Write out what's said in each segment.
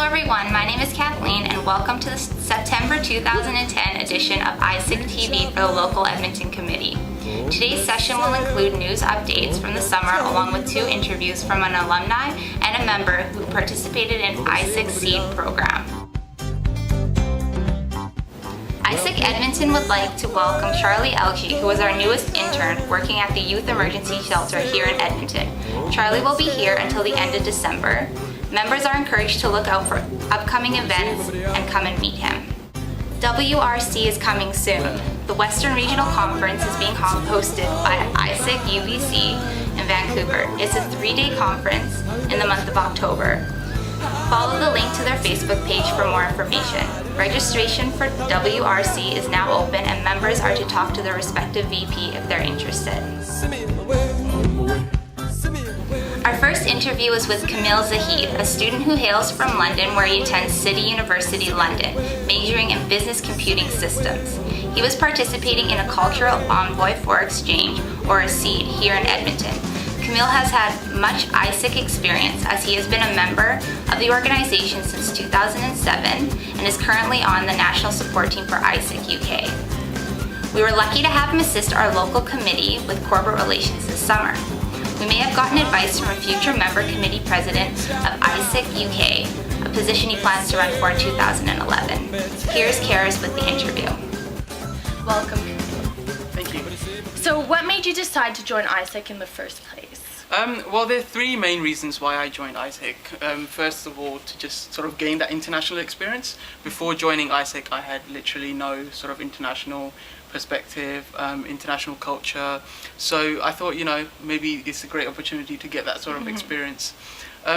Hello everyone, my name is Kathleen and welcome to the September 2010 edition of AIESEC TV for the local Edmonton Committee. Today's session will include news updates from the summer along with 2 interviews from an alumni and a member who participated in AIESEC CEED program. AIESEC Edmonton would like to welcome Charlie Elgie, who is our newest intern working at the Youth Emergency Shelter here in Edmonton. Charlie will be here until the end of December. Members are encouraged to look out for upcoming events and come and meet him. WRC is coming soon. The Western Regional Conference is being hosted by AIESEC UBC in Vancouver. It's a 3-day conference in the month of October. Follow the link to their Facebook page for more information. Registration for WRC is now open and members are to talk to their respective VP if they're interested. Our first interview was with Kamil Zahid, a student who hails from London where he attends City University London, majoring in business computing systems. He was participating in a Cultural Envoy for Exchange, or a CEED, here in Edmonton. Kamil has had much AIESEC experience as he has been a member of the organization since 2007 and is currently on the national support team for AIESEC UK. We were lucky to have him assist our local committee with corporate relations this summer. We may have gotten advice from a future member committee president of AIESEC UK, a position he plans to run for in 2011. Here's Karis with the interview. Welcome. Thank you. So what made you decide to join AIESEC in the first place? Well, there are 3 main reasons why I joined AIESEC. First of all, to just sort of gain that international experience. Before joining AIESEC, I had literally no sort of international perspective, international culture. So I thought, maybe it's a great opportunity to get that sort of experience.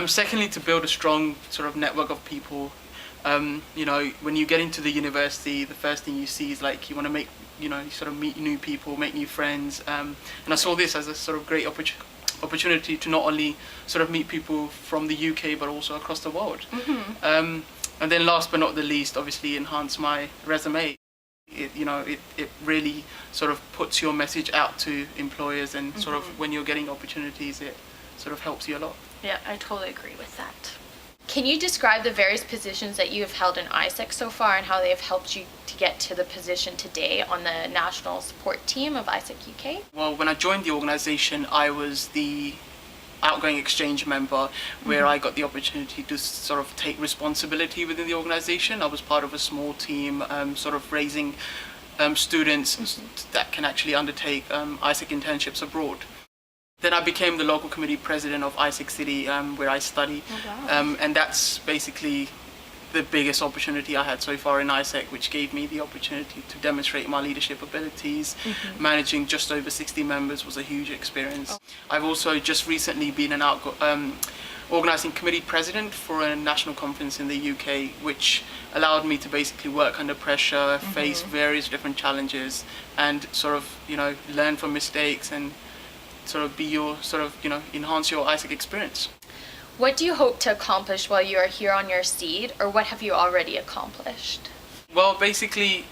Secondly, to build a strong sort of network of people. When you get into the university, the first thing you see is like you want to make, sort of meet new people, make new friends. And I saw this as a sort of great opportunity to not only sort of meet people from the UK but also across the world. And then last but not the least, obviously enhance my resume. It really sort of puts your message out to employers and sort of when you're getting opportunities, it sort of helps you a lot. Yeah, I totally agree with that. Can you describe the various positions that you have held in AIESEC so far and how they have helped you to get to the position today on the national support team of AIESEC UK? Well, when I joined the organisation, I was the outgoing exchange member where I got the opportunity to sort of take responsibility within the organisation. I was part of a small team sort of raising students that can actually undertake AIESEC internships abroad. Then I became the local committee president of AIESEC City where I study. Oh, wow. And that's basically the biggest opportunity I had so far in AIESEC, which gave me the opportunity to demonstrate my leadership abilities. Managing just over 60 members was a huge experience. I've also just recently been organising committee president for a national conference in the UK, which allowed me to basically work under pressure, face various different challenges, and sort of, learn from mistakes and sort of be your enhance your AIESEC experience. What do you hope to accomplish while you are here on your CEED, or what have you already accomplished? Well, basically,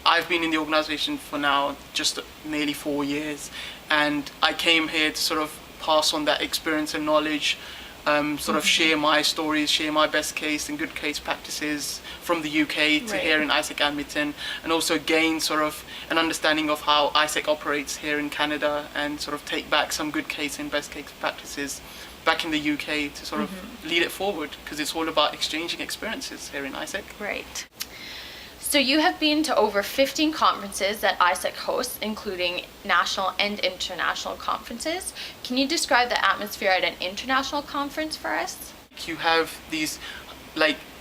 I've been in the organisation for now just nearly 4 years, and I came here to sort of pass on that experience and knowledge, sort of share my stories, share my best case and good case practices from the UK to here in AIESEC Edmonton, and also gain sort of an understanding of how AIESEC operates here in Canada and sort of take back some good case and best case practices back in the UK to sort of lead it forward, because it's all about exchanging experiences here in AIESEC. Right. So you have been to over 15 conferences that AIESEC hosts, including national and international conferences. Can you describe the atmosphere at an international conference for us? You have these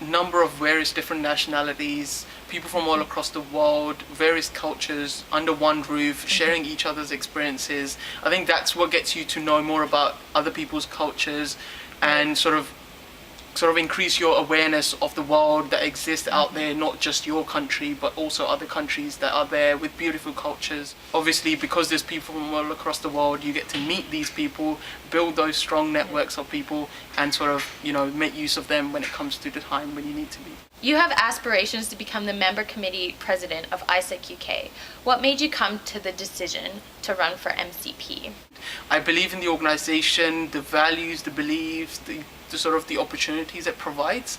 number of various different nationalities, people from all across the world, various cultures under one roof, sharing each other's experiences. I think that's what gets you to know more about other people's cultures and sort of increase your awareness of the world that exists out there, not just your country, but also other countries that are there with beautiful cultures. Obviously, because there's people from all across the world, you get to meet these people, build those strong networks of people, and sort of, make use of them when it comes to the time when you need to be. You have aspirations to become the member committee president of AIESEC UK. What made you come to the decision to run for MCP? I believe in the organisation, the values, the beliefs, the opportunities it provides.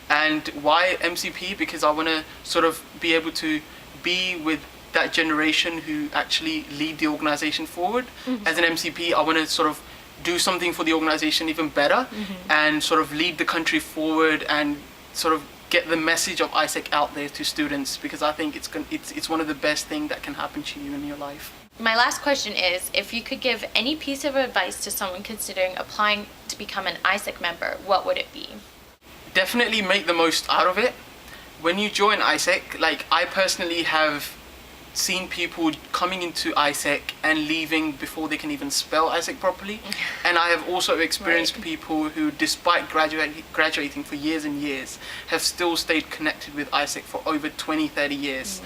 And why MCP? Because I want to sort of be able to be with that generation who actually lead the organization forward. As an MCP, I want to sort of do something for the organization even better and sort of lead the country forward and sort of get the message of AIESEC out there to students, because I think it's one of the best things that can happen to you in your life. My last question is, if you could give any piece of advice to someone considering applying to become an AIESEC member, what would it be? Definitely make the most out of it. When you join AIESEC, like I personally have seen people coming into AIESEC and leaving before they can even spell AIESEC properly. And I have also experienced people who, despite graduating for years and years, have still stayed connected with AIESEC for over 20, 30 years.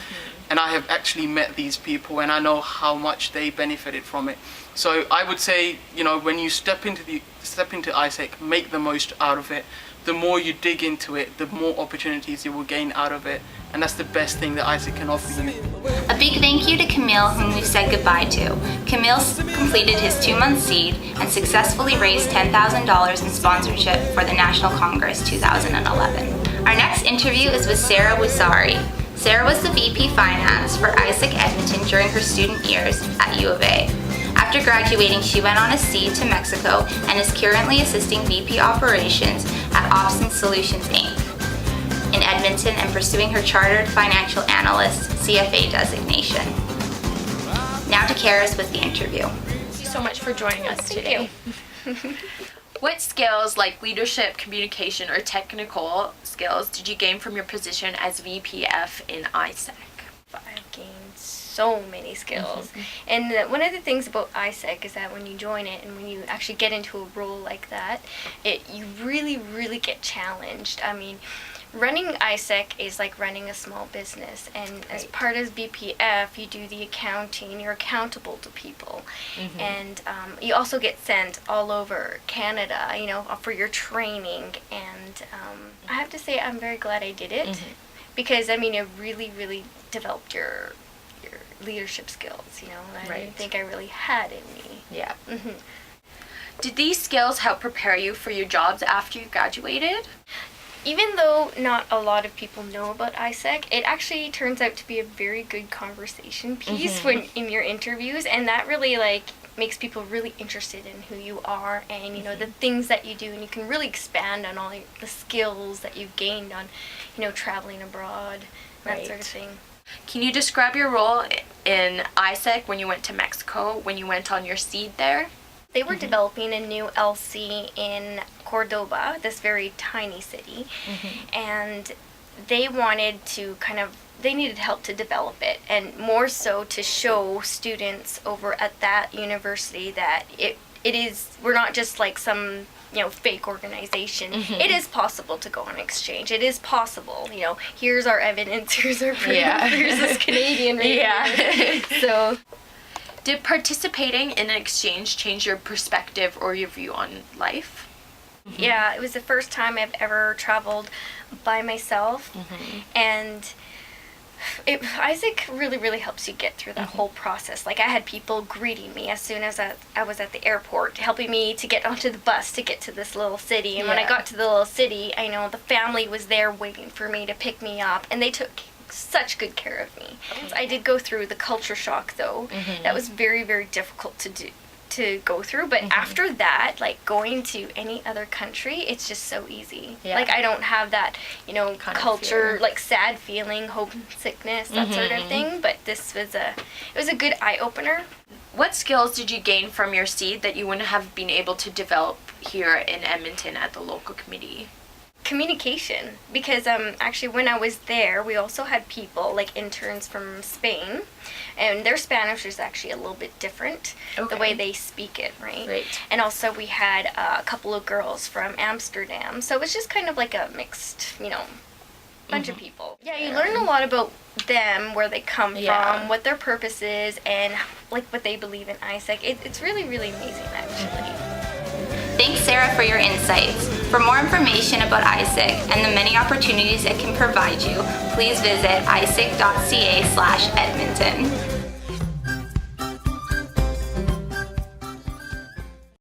And I have actually met these people and I know how much they benefited from it. So I would say, you know, when you step into AIESEC, make the most out of it. The more you dig into it, the more opportunities you will gain out of it. And that's the best thing that AIESEC can offer you. A big thank you to Kamil, whom we've said goodbye to. Kamil completed his 2-month CEED and successfully raised $10,000 in sponsorship for the National Congress 2011. Our next interview is with Saira Woosaree. Saira was the VP Finance for AIESEC Edmonton during her student years at U of A. After graduating, she went on a CEED to Mexico and is currently assisting VP Operations at Option Solutions Inc. in Edmonton and pursuing her Chartered Financial Analyst CFA designation. Now to Karis with the interview. Thank you so much for joining us today. What skills like leadership, communication, or technical skills did you gain from your position as VPF in AIESEC? I've gained so many skills. And one of the things about AIESEC is that when you join it and when you actually get into a role like that, you really get challenged. I mean, running AIESEC is like running a small business, and as part of BPF, you do the accounting, you're accountable to people. And you also get sent all over Canada, you know, for your training. And I have to say I'm very glad I did it, because I mean it really developed your leadership skills, you know. I didn't think I really had in me. Yeah. Did these skills help prepare you for your jobs after you graduated? Even though not a lot of people know about AIESEC, it actually turns out to be a very good conversation piece when in your interviews, and that really like makes people really interested in who you are and, you know, the things that you do, and you can really expand on all the skills that you've gained on, you know, traveling abroad, that sort of thing. Can you describe your role in AIESEC when you went to Mexico, when you went on your CEED there? They were developing a new LC in Cordoba, this very tiny city, and they wanted to they needed help to develop it, and more so to show students over at that university that we're not just like some, you know, fake organization. It is possible to go on exchange. It is possible, you know, here's our evidence, here's our proof, here's this Canadian right here. So, did participating in an exchange change your perspective or your view on life? Yeah, it was the first time I've ever traveled by myself, and AIESEC really helps you get through that whole process. Like, I had people greeting me as soon as I was at the airport, helping me to get onto the bus to get to this little city. And when I got to the little city, I know the family was there waiting for me to pick me up, and they took such good care of me. I did go through the culture shock, though. That was very difficult to go through, but after that, like going to any other country, it's just so easy. Like, I don't have that, you know, culture, like sad feeling, homesickness, that sort of thing, but this was it was a good eye-opener. What skills did you gain from your CEED that you wouldn't have been able to develop here in Edmonton at the local committee? Communication, because actually when I was there, we also had people like interns from Spain, and their Spanish is actually a little bit different, the way they speak it, right? And also we had a couple of girls from Amsterdam, so it was just kind of like a mixed, you know, bunch of people. Yeah, you learn a lot about them, where they come from, what their purpose is, and like what they believe in AIESEC. It's really amazing, actually. Thanks, Saira, for your insights. For more information about AIESEC and the many opportunities it can provide you, please visit aisec.ca/Edmonton.